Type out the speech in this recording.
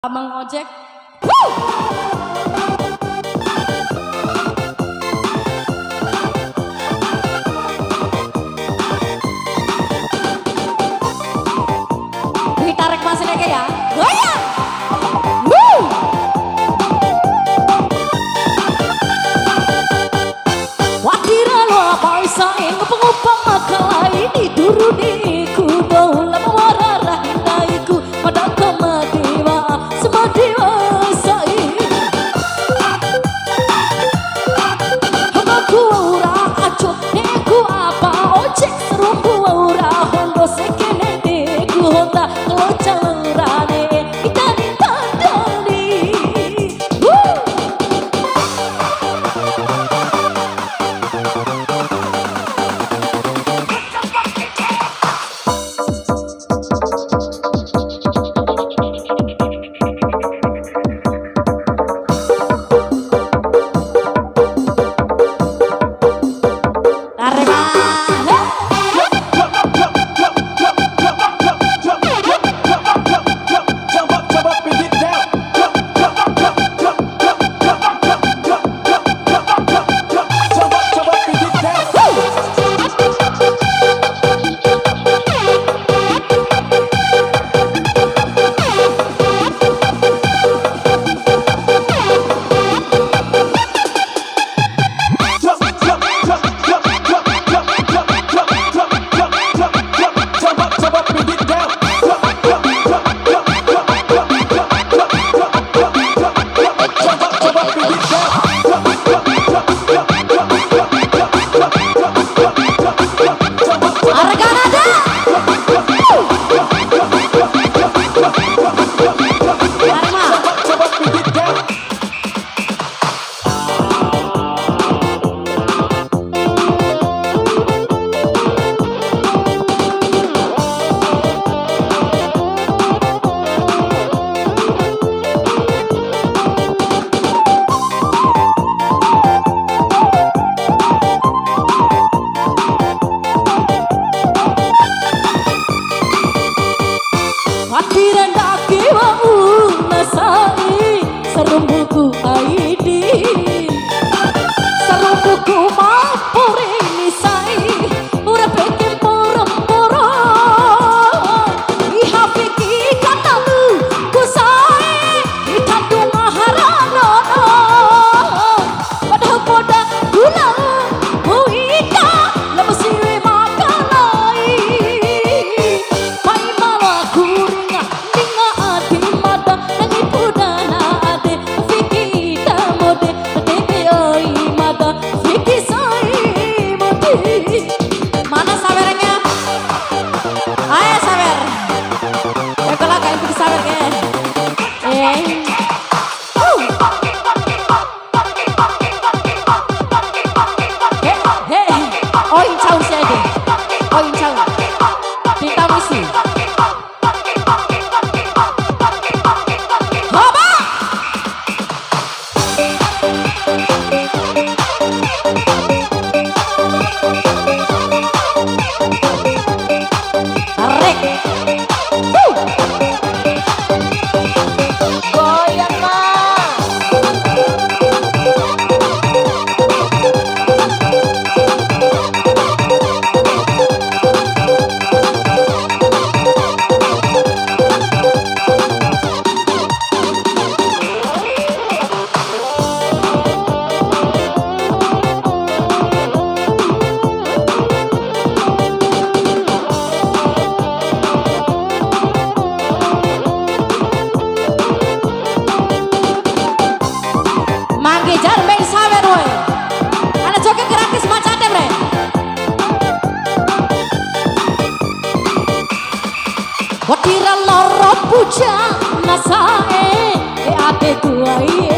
Abang Ojek. Ditarik masih lagi ya. Goyang. Wakira lo apa isain ngupang makalai di duruni ku bola mawarara hindaiku pada kematiwa semadiwa sai hamaku ura acut neku apa ojek serumbu ura hondo sekene neku honda lo calurane kita ditandani Hadiran daki wau nasai serumbuku aidi serumbuku mapuri nisai ura pekin porong-porong ihafiki katalu kusai itandung aharanono padahal poda gula muita lemesiwe makalai pai malaku mana sawernya? Ayo sawer. Kalau kayak gitu sawer ke. Oh incau sih aja. Oh incau. Kita misi. Wakira loro puja nasae ate kuai